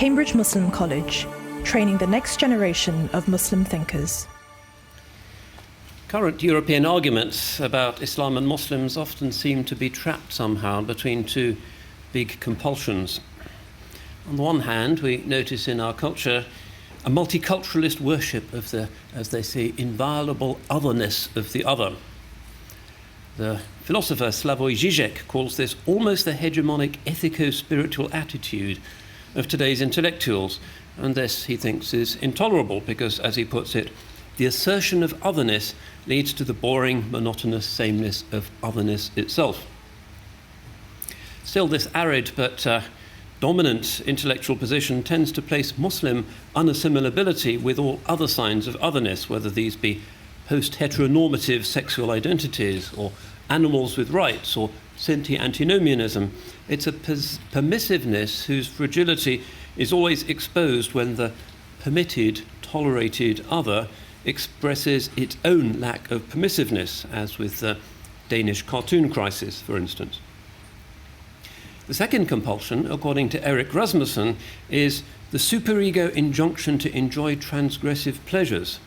Cambridge Muslim College, training the next generation of Muslim thinkers. Current European arguments about Islam and Muslims often seem to be trapped somehow between two big compulsions. On the one hand, we notice in our culture a multiculturalist worship of the, as they say, inviolable otherness of the other. The philosopher Slavoj Žižek calls this almost the hegemonic ethico-spiritual attitude of today's intellectuals, and this, he thinks, is intolerable because, as he puts it, the assertion of otherness leads to the boring, monotonous sameness of otherness itself. Still, this arid but dominant intellectual position tends to place Muslim unassimilability with all other signs of otherness, whether these be post-heteronormative sexual identities or animals with rights or Sinti antinomianism. It's a permissiveness whose fragility is always exposed when the permitted, tolerated other expresses its own lack of permissiveness, as with the Danish cartoon crisis, for instance. The second compulsion, according to Erik Rasmussen, is the superego injunction to enjoy transgressive pleasures.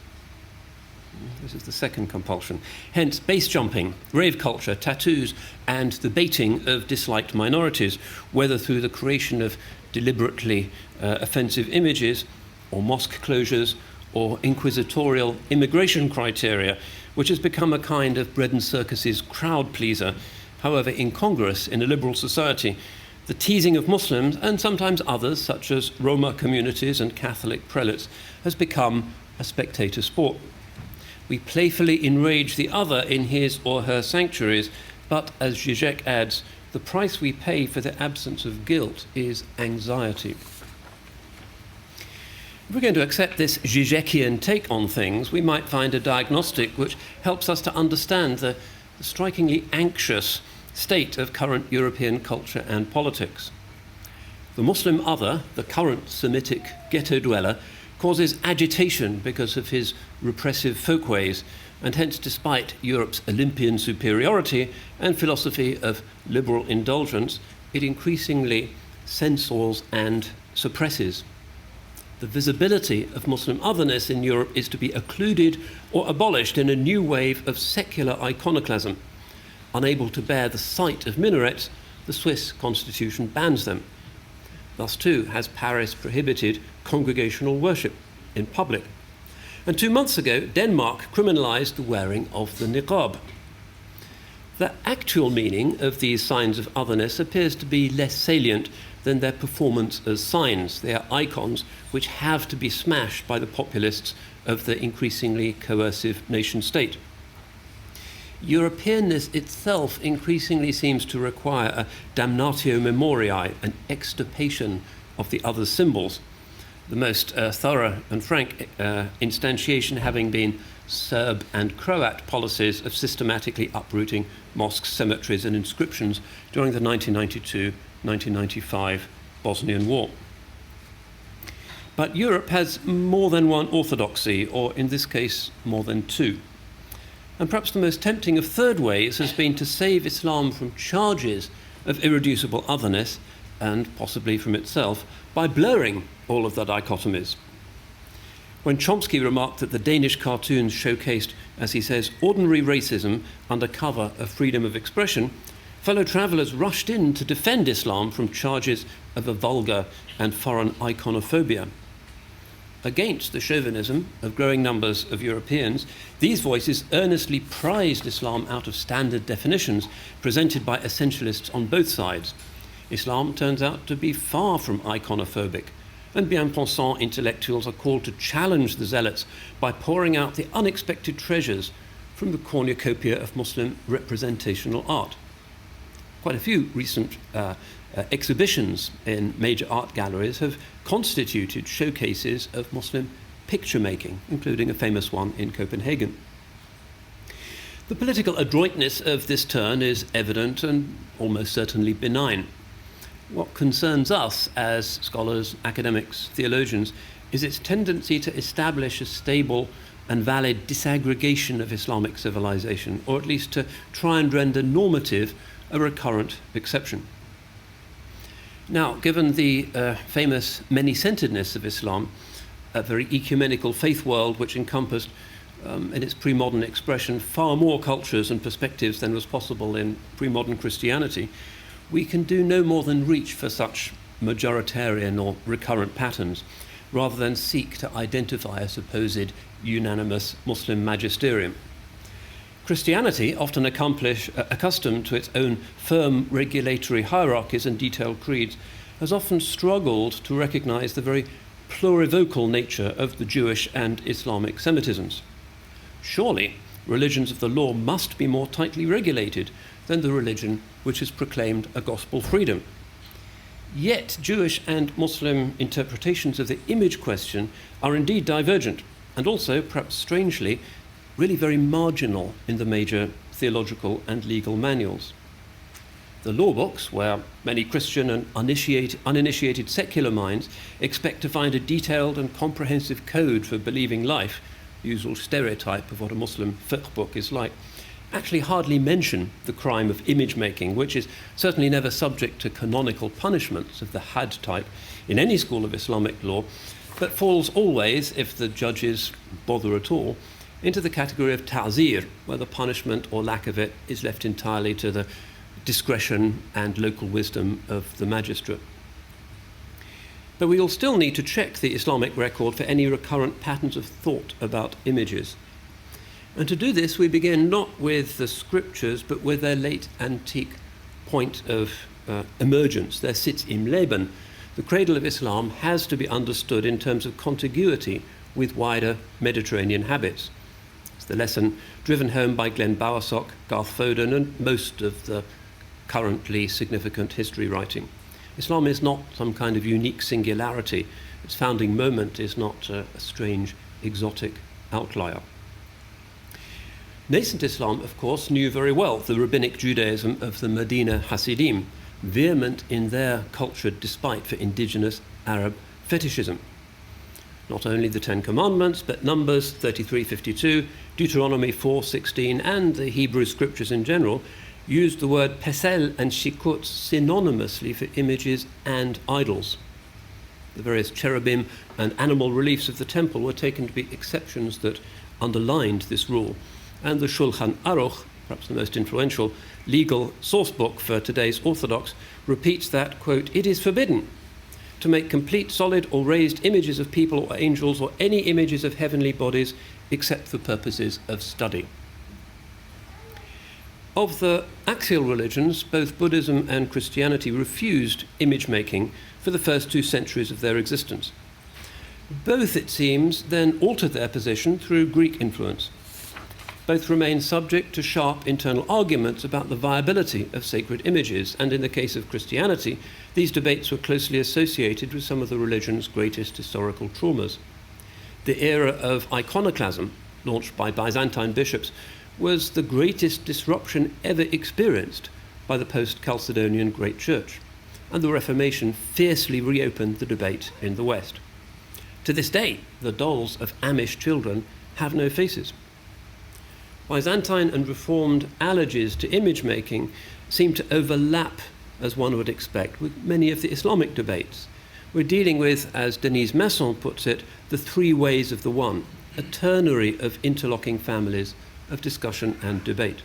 This is the second compulsion. Hence, base jumping, rave culture, tattoos, and the baiting of disliked minorities, whether through the creation of deliberately offensive images, or mosque closures, or inquisitorial immigration criteria, which has become a kind of bread and circuses crowd pleaser. However, incongruous in a liberal society, the teasing of Muslims, and sometimes others, such as Roma communities and Catholic prelates, has become a spectator sport. We playfully enrage the other in his or her sanctuaries, but, as Žižek adds, the price we pay for the absence of guilt is anxiety. If we're going to accept this Žižekian take on things, we might find a diagnostic which helps us to understand the strikingly anxious state of current European culture and politics. The Muslim other, the current Semitic ghetto dweller, causes agitation because of his repressive folkways, and hence, despite Europe's Olympian superiority and philosophy of liberal indulgence, it increasingly censors and suppresses. The visibility of Muslim otherness in Europe is to be occluded or abolished in a new wave of secular iconoclasm. Unable to bear the sight of minarets, the Swiss constitution bans them. Thus, too, has Paris prohibited congregational worship in public. And 2 months ago, Denmark criminalized the wearing of the niqab. The actual meaning of these signs of otherness appears to be less salient than their performance as signs. They are icons which have to be smashed by the populists of the increasingly coercive nation-state. Europeanness itself increasingly seems to require a damnatio memoriae, an extirpation of the other's symbols, the most thorough and frank instantiation having been Serb and Croat policies of systematically uprooting mosques, cemeteries and inscriptions during the 1992-1995 Bosnian War. But Europe has more than one orthodoxy, or in this case, more than two. And perhaps the most tempting of third ways has been to save Islam from charges of irreducible otherness, and possibly from itself, by blurring all of the dichotomies. When Chomsky remarked that the Danish cartoons showcased, as he says, ordinary racism under cover of freedom of expression, fellow travellers rushed in to defend Islam from charges of a vulgar and foreign iconophobia. Against the chauvinism of growing numbers of Europeans, these voices earnestly prized Islam out of standard definitions presented by essentialists on both sides. Islam turns out to be far from iconophobic, and bien-pensant intellectuals are called to challenge the zealots by pouring out the unexpected treasures from the cornucopia of Muslim representational art. Quite a few recent exhibitions in major art galleries have constituted showcases of Muslim picture making, including a famous one in Copenhagen. The political adroitness of this turn is evident and almost certainly benign. What concerns us as scholars, academics, theologians, is its tendency to establish a stable and valid disaggregation of Islamic civilization, or at least to try and render normative a recurrent exception. Now, given the famous many-centeredness of Islam, a very ecumenical faith world which encompassed, in its pre-modern expression, far more cultures and perspectives than was possible in pre-modern Christianity, we can do no more than reach for such majoritarian or recurrent patterns, rather than seek to identify a supposed unanimous Muslim magisterium. Christianity, often accustomed to its own firm regulatory hierarchies and detailed creeds, has often struggled to recognize the very plurivocal nature of the Jewish and Islamic Semitisms. Surely, religions of the law must be more tightly regulated than the religion which has proclaimed a gospel freedom. Yet, Jewish and Muslim interpretations of the image question are indeed divergent, and also, perhaps strangely, really very marginal in the major theological and legal manuals. The law books, where many Christian and uninitiated secular minds expect to find a detailed and comprehensive code for believing life, the usual stereotype of what a Muslim fiqh book is like, actually hardly mention the crime of image making, which is certainly never subject to canonical punishments of the had type in any school of Islamic law, but falls always, if the judges bother at all, into the category of ta'zir, where the punishment or lack of it is left entirely to the discretion and local wisdom of the magistrate. But we will still need to check the Islamic record for any recurrent patterns of thought about images. And to do this, we begin not with the scriptures, but with their late antique point of emergence, their Sitz im Leben. The cradle of Islam has to be understood in terms of contiguity with wider Mediterranean habits. It's the lesson driven home by Glenn Bowersock, Garth Foden, and most of the currently significant history writing. Islam is not some kind of unique singularity. Its founding moment is not a strange, exotic outlier. Nascent Islam, of course, knew very well the rabbinic Judaism of the Medina Hasidim, vehement in their cultured despite for indigenous Arab fetishism. Not only the Ten Commandments, but Numbers 33:52, Deuteronomy 4:16, and the Hebrew scriptures in general used the word pesel and shikut synonymously for images and idols. The various cherubim and animal reliefs of the temple were taken to be exceptions that underlined this rule. And the Shulchan Aruch, perhaps the most influential legal sourcebook for today's Orthodox, repeats that, quote, "It is forbidden to make complete, solid, or raised images of people or angels or any images of heavenly bodies except for purposes of study." Of the axial religions, both Buddhism and Christianity refused image making for the first 2 centuries of their existence. Both, it seems, then altered their position through Greek influence. Both remain subject to sharp internal arguments about the viability of sacred images, and in the case of Christianity, these debates were closely associated with some of the religion's greatest historical traumas. The era of iconoclasm, launched by Byzantine bishops, was the greatest disruption ever experienced by the post-Chalcedonian Great Church, and the Reformation fiercely reopened the debate in the West. To this day, the dolls of Amish children have no faces. Byzantine and Reformed allergies to image making seem to overlap, as one would expect, with many of the Islamic debates. We're dealing with, as Denise Masson puts it, the 3 ways of the one, a ternary of interlocking families of discussion and debate.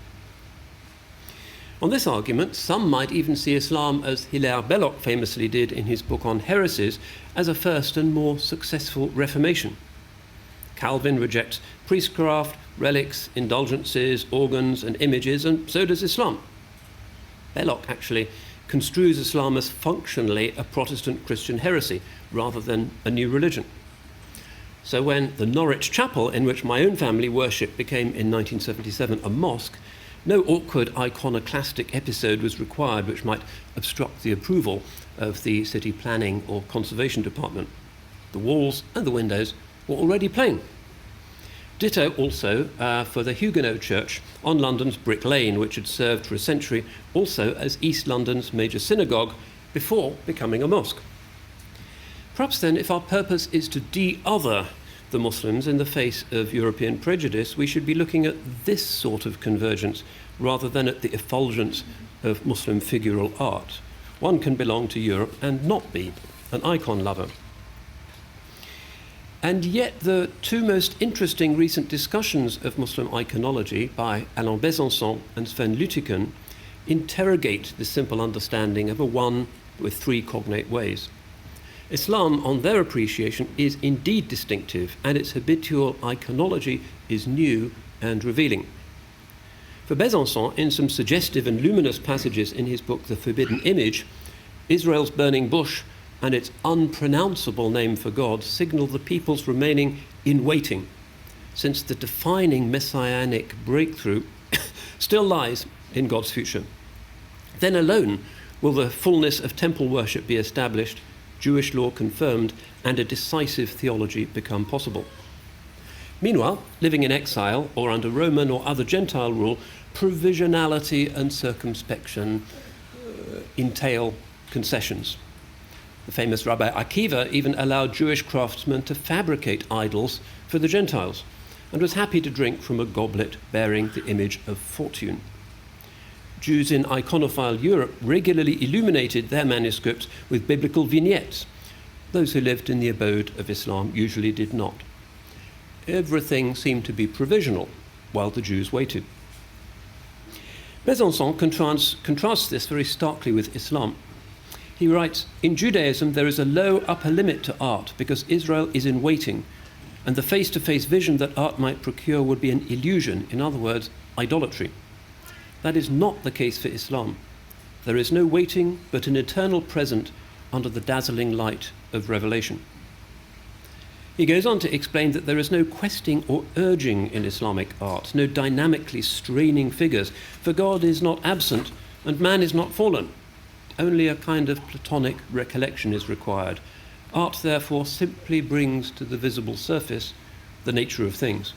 On this argument, some might even see Islam, as Hilaire Belloc famously did in his book on heresies, as a first and more successful Reformation. Calvin rejects priestcraft, relics, indulgences, organs, and images, and so does Islam. Belloc actually construes Islam as functionally a Protestant Christian heresy rather than a new religion. So when the Norwich Chapel, in which my own family worshipped, became in 1977 a mosque, no awkward iconoclastic episode was required which might obstruct the approval of the city planning or conservation department. The walls and the windows were already plain. Ditto also for the Huguenot Church on London's Brick Lane, which had served for a century also as East London's major synagogue before becoming a mosque. Perhaps then, if our purpose is to de-other the Muslims in the face of European prejudice, we should be looking at this sort of convergence rather than at the effulgence of Muslim figural art, One can belong to Europe and not be an icon lover. And yet the two most interesting recent discussions of Muslim iconology by Alain Besançon and Sven Lüttiken interrogate the simple understanding of a one with three cognate ways. Islam, on their appreciation, is indeed distinctive, and its habitual iconology is new and revealing. For Besançon, in some suggestive and luminous passages in his book The Forbidden Image, Israel's burning bush and its unpronounceable name for God signal the people's remaining in waiting, since the defining messianic breakthrough still lies in God's future. Then alone will the fullness of temple worship be established, Jewish law confirmed, and a decisive theology become possible. Meanwhile, living in exile or under Roman or other Gentile rule, provisionality and circumspection entail concessions. The famous Rabbi Akiva even allowed Jewish craftsmen to fabricate idols for the Gentiles and was happy to drink from a goblet bearing the image of fortune. Jews in iconophile Europe regularly illuminated their manuscripts with biblical vignettes. Those who lived in the abode of Islam usually did not. Everything seemed to be provisional while the Jews waited. Besançon contrasts this very starkly with Islam. He writes, "In Judaism there is a low upper limit to art because Israel is in waiting, and the face-to-face vision that art might procure would be an illusion, in other words, idolatry. That is not the case for Islam. There is no waiting, but an eternal present under the dazzling light of revelation." He goes on to explain that there is no questing or urging in Islamic art, no dynamically straining figures, for God is not absent and man is not fallen. Only a kind of Platonic recollection is required. Art, therefore, simply brings to the visible surface the nature of things.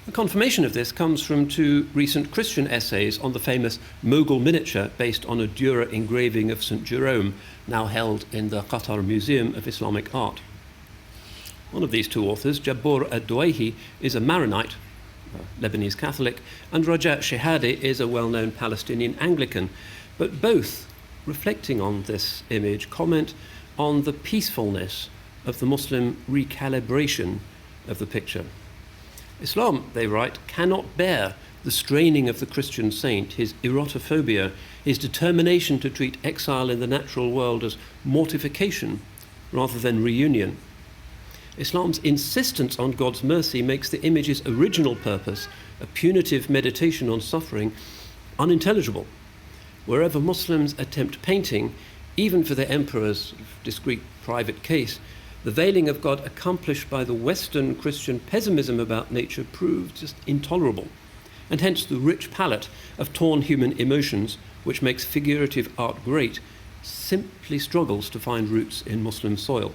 The confirmation of this comes from two recent Christian essays on the famous Mogul miniature based on a Dürer engraving of St. Jerome, now held in the Qatar Museum of Islamic Art. One of these two authors, Jabbour ad-Duwayhi, is a Maronite, a Lebanese Catholic, and Raja Shehadeh is a well-known Palestinian Anglican. But both, reflecting on this image, comment on the peacefulness of the Muslim recalibration of the picture. Islam, they write, cannot bear the straining of the Christian saint, his erotophobia, his determination to treat exile in the natural world as mortification rather than reunion. Islam's insistence on God's mercy makes the image's original purpose, a punitive meditation on suffering, unintelligible. Wherever Muslims attempt painting, even for their emperor's discreet private case, the veiling of God accomplished by the Western Christian pessimism about nature proves just intolerable, and hence the rich palette of torn human emotions, which makes figurative art great, simply struggles to find roots in Muslim soil.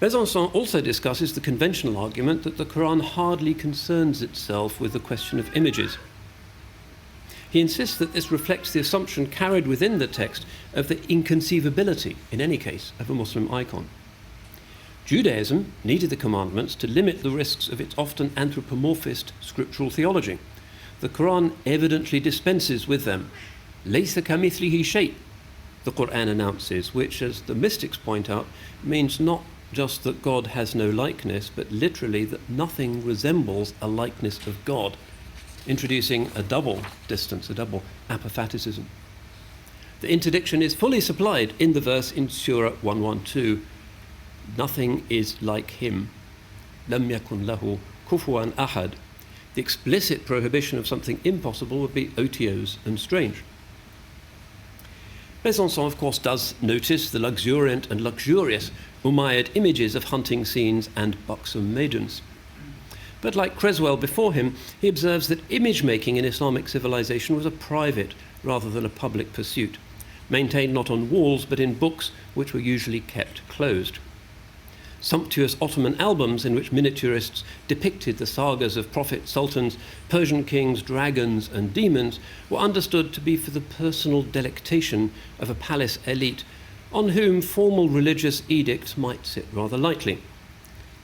Besançon also discusses the conventional argument that the Quran hardly concerns itself with the question of images. He insists that this reflects the assumption carried within the text of the inconceivability, in any case, of a Muslim icon. Judaism needed the commandments to limit the risks of its often anthropomorphist scriptural theology. The Quran evidently dispenses with them. "Laysa kamithlihi shay'," the Quran announces, which, as the mystics point out, means not just that God has no likeness, but literally that nothing resembles a likeness of God, introducing a double distance, a double apophaticism. The interdiction is fully supplied in the verse in Surah 112, "Nothing is like him, lam yakun lahu kufuwan ahad." The explicit prohibition of something impossible would be otiose and strange. Besançon, of course, does notice the luxuriant and luxurious Umayyad images of hunting scenes and buxom maidens. But like Creswell before him, he observes that image-making in Islamic civilization was a private rather than a public pursuit, maintained not on walls but in books which were usually kept closed. Sumptuous Ottoman albums in which miniaturists depicted the sagas of prophet sultans, Persian kings, dragons and demons were understood to be for the personal delectation of a palace elite on whom formal religious edicts might sit rather lightly.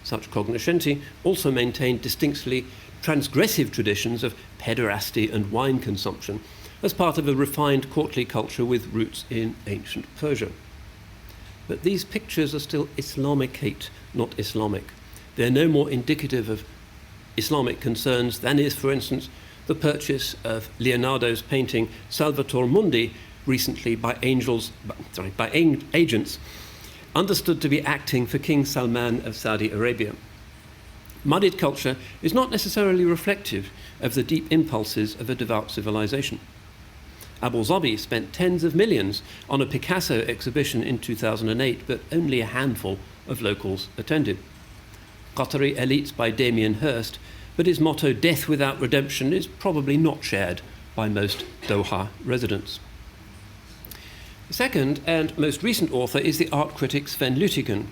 Such cognoscenti also maintained distinctly transgressive traditions of pederasty and wine consumption, as part of a refined courtly culture with roots in ancient Persia. But these pictures are still Islamicate, not Islamic. They're no more indicative of Islamic concerns than is, for instance, the purchase of Leonardo's painting Salvator Mundi recently by agents understood to be acting for King Salman of Saudi Arabia. Muddied culture is not necessarily reflective of the deep impulses of a devout civilization. Abu Dhabi spent tens of millions on a Picasso exhibition in 2008, but only a handful of locals attended. Qatari Elites by Damien Hirst, but his motto, "Death without redemption," is probably not shared by most Doha residents. The second and most recent author is the art critic Sven Lüttigen.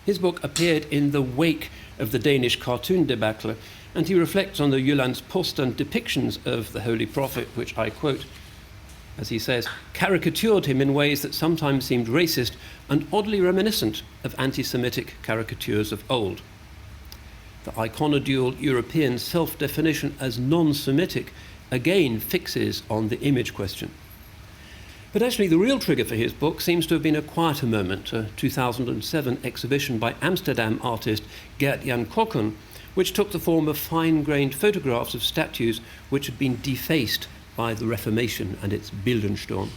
His book appeared in the wake of the Danish cartoon debacle, and he reflects on the Jyllands-Posten depictions of the Holy Prophet, which I quote, as he says, caricatured him in ways that sometimes seemed racist and oddly reminiscent of anti-Semitic caricatures of old. The iconodual European self-definition as non-Semitic again fixes on the image question. But actually the real trigger for his book seems to have been a quieter moment, a 2007 exhibition by Amsterdam artist Gert-Jan Kokken, which took the form of fine-grained photographs of statues which had been defaced by the Reformation and its Bildensturm.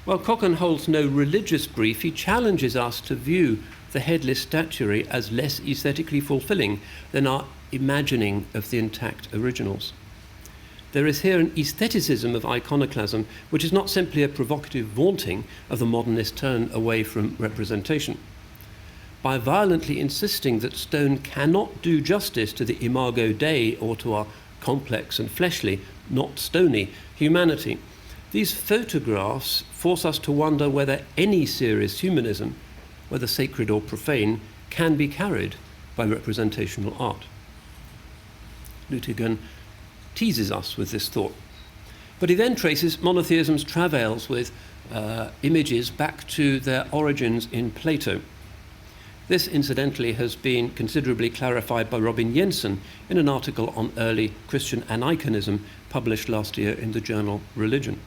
While Kokken holds no religious brief, he challenges us to view the headless statuary as less aesthetically fulfilling than our imagining of the intact originals. There is here an aestheticism of iconoclasm which is not simply a provocative vaunting of the modernist turn away from representation. By violently insisting that stone cannot do justice to the imago Dei or to our complex and fleshly, not stony, humanity, these photographs force us to wonder whether any serious humanism, whether sacred or profane, can be carried by representational art. Lüttigen teases us with this thought. But he then traces monotheism's travails with images back to their origins in Plato. This, incidentally, has been considerably clarified by Robin Jensen in an article on early Christian aniconism published last year in the journal Religion.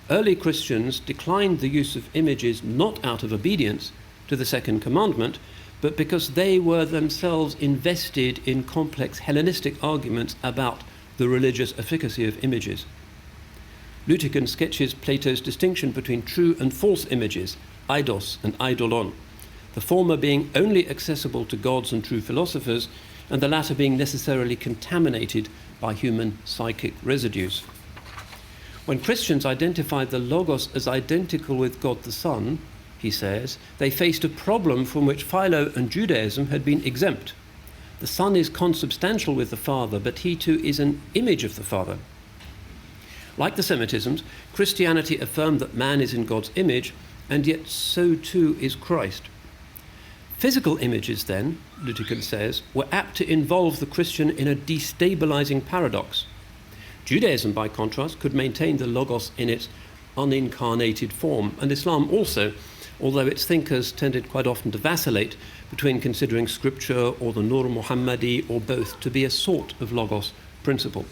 Early Christians declined the use of images not out of obedience to the second commandment, but because they were themselves invested in complex Hellenistic arguments about the religious efficacy of images. Lüttigen sketches Plato's distinction between true and false images, eidos and eidolon, the former being only accessible to gods and true philosophers, and the latter being necessarily contaminated by human psychic residues. When Christians identified the Logos as identical with God the Son, he says, they faced a problem from which Philo and Judaism had been exempt. The Son is consubstantial with the Father, but he too is an image of the Father. Like the Semitisms, Christianity affirmed that man is in God's image, and yet so too is Christ. Physical images, then, Lüttigen says, were apt to involve the Christian in a destabilizing paradox. Judaism, by contrast, could maintain the Logos in its unincarnated form, and Islam also, although its thinkers tended quite often to vacillate between considering Scripture or the Nur Muhammadi or both to be a sort of Logos principle.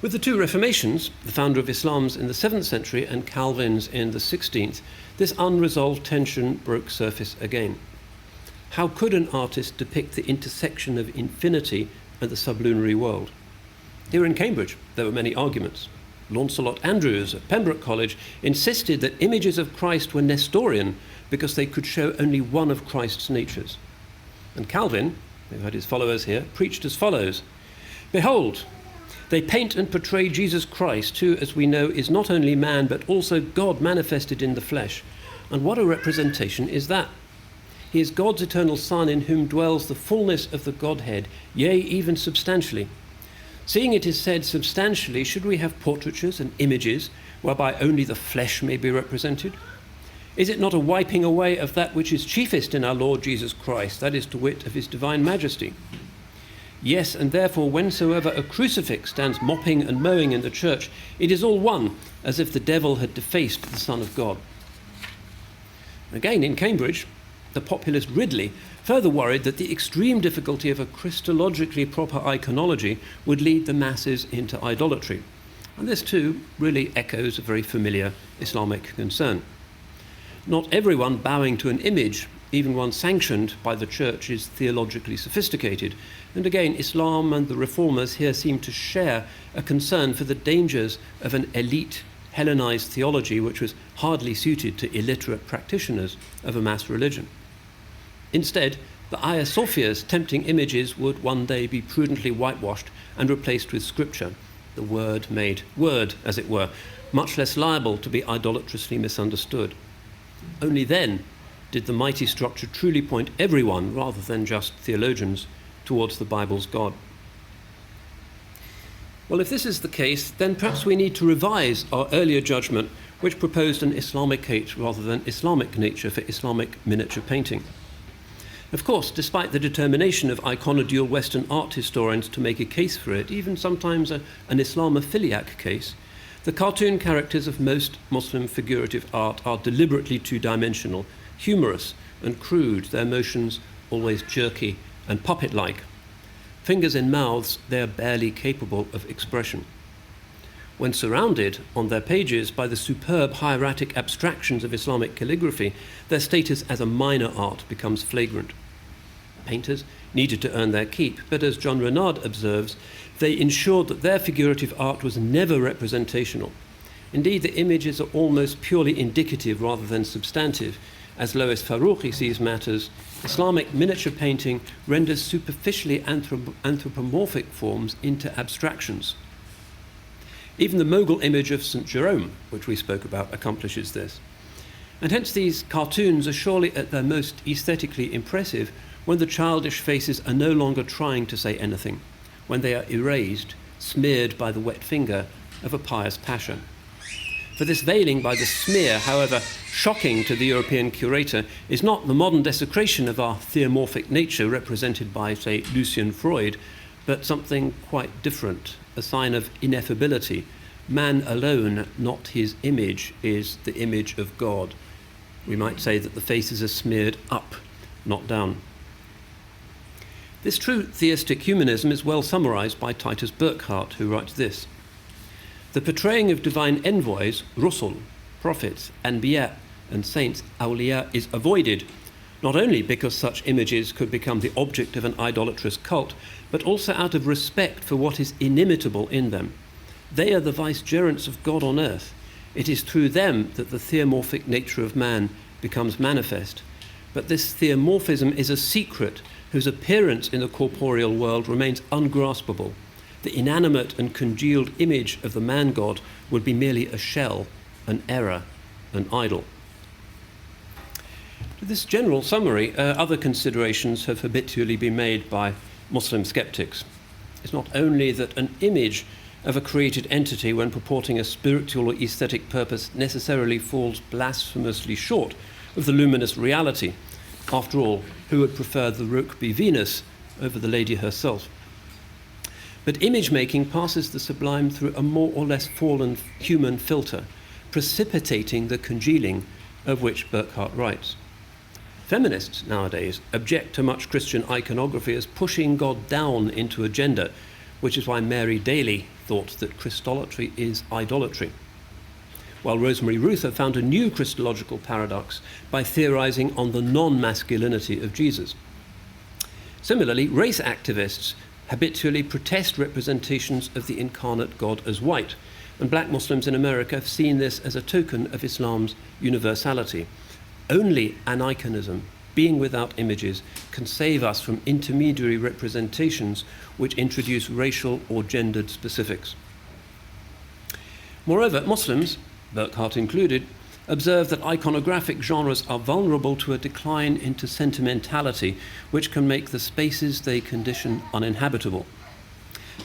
With the two Reformations, the founder of Islam's in the 7th century and Calvin's in the 16th, this unresolved tension broke surface again. How could an artist depict the intersection of infinity and the sublunary world? Here in Cambridge, there were many arguments. Launcelot Andrews at Pembroke College insisted that images of Christ were Nestorian because they could show only one of Christ's natures. And Calvin, we've had his followers here, preached as follows: "Behold, they paint and portray Jesus Christ, who, as we know, is not only man, but also God manifested in the flesh. And what a representation is that! He is God's eternal Son, in whom dwells the fullness of the Godhead, yea, even substantially. Seeing it is said substantially, should we have portraitures and images whereby only the flesh may be represented? Is it not a wiping away of that which is chiefest in our Lord Jesus Christ, that is, to wit, of his divine majesty? Yes, and therefore, whensoever a crucifix stands mopping and mowing in the church, it is all one, as if the devil had defaced the Son of God." Again, in Cambridge, the populist Ridley further worried that the extreme difficulty of a Christologically proper iconology would lead the masses into idolatry. And this too really echoes a very familiar Islamic concern. Not everyone bowing to an image, even one sanctioned by the church, is theologically sophisticated. And again, Islam and the reformers here seem to share a concern for the dangers of an elite Hellenized theology which was hardly suited to illiterate practitioners of a mass religion. Instead, the Hagia Sophia's tempting images would one day be prudently whitewashed and replaced with scripture, the word made word, as it were, much less liable to be idolatrously misunderstood. Only then did the mighty structure truly point everyone, rather than just theologians, towards the Bible's God. Well, if this is the case, then perhaps we need to revise our earlier judgment, which proposed an Islamicate rather than Islamic nature for Islamic miniature painting. Of course, despite the determination of iconodual Western art historians to make a case for it, even sometimes an Islamophiliac case, the cartoon characters of most Muslim figurative art are deliberately two-dimensional, humorous and crude, their motions always jerky and puppet-like. Fingers in mouths, they are barely capable of expression. When surrounded on their pages by the superb hieratic abstractions of Islamic calligraphy, their status as a minor art becomes flagrant. Painters needed to earn their keep, but as John Renard observes, they ensured that their figurative art was never representational. Indeed, the images are almost purely indicative rather than substantive. As Lois Farouqi sees matters, Islamic miniature painting renders superficially anthropomorphic forms into abstractions. Even the Mogul image of St. Jerome, which we spoke about, accomplishes this. And hence these cartoons are surely at their most aesthetically impressive when the childish faces are no longer trying to say anything, when they are erased, smeared by the wet finger of a pious pasha. For this veiling by the smear, however shocking to the European curator, is not the modern desecration of our theomorphic nature represented by, say, Lucian Freud, but something quite different, a sign of ineffability. Man alone, not his image, is the image of God. We might say that the faces are smeared up, not down. This true theistic humanism is well summarized by Titus Burckhardt, who writes this: "The portraying of divine envoys, rusul, prophets, anbiya, and saints, awliya, is avoided, not only because such images could become the object of an idolatrous cult, but also out of respect for what is inimitable in them. They are the vicegerents of God on earth. It is through them that the theomorphic nature of man becomes manifest. But this theomorphism is a secret whose appearance in the corporeal world remains ungraspable. The inanimate and congealed image of the man-god would be merely a shell, an error, an idol." To this general summary, other considerations have habitually been made by Muslim skeptics. It's not only that an image of a created entity, when purporting a spiritual or aesthetic purpose, necessarily falls blasphemously short of the luminous reality. After all, who would prefer the Rukbi Venus over the lady herself? But image-making passes the sublime through a more or less fallen human filter, precipitating the congealing of which Burckhardt writes. Feminists nowadays object to much Christian iconography as pushing God down into a gender, which is why Mary Daly thought that Christolatry is idolatry, while Rosemary Ruther found a new Christological paradox by theorizing on the non-masculinity of Jesus. Similarly, race activists habitually protest representations of the incarnate God as white, and black Muslims in America have seen this as a token of Islam's universality. Only aniconism, being without images, can save us from intermediary representations which introduce racial or gendered specifics. Moreover, Muslims, Burckhardt included, observe that iconographic genres are vulnerable to a decline into sentimentality, which can make the spaces they condition uninhabitable.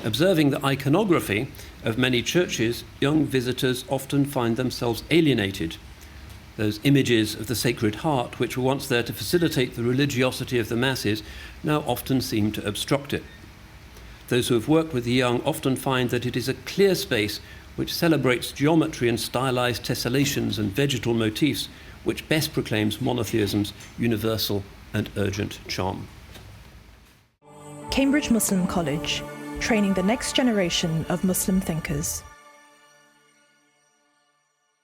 Observing the iconography of many churches, young visitors often find themselves alienated. Those images of the Sacred Heart, which were once there to facilitate the religiosity of the masses, now often seem to obstruct it. Those who have worked with the young often find that it is a clear space which celebrates geometry and stylized tessellations and vegetal motifs, which best proclaims monotheism's universal and urgent charm. Cambridge Muslim College, training the next generation of Muslim thinkers.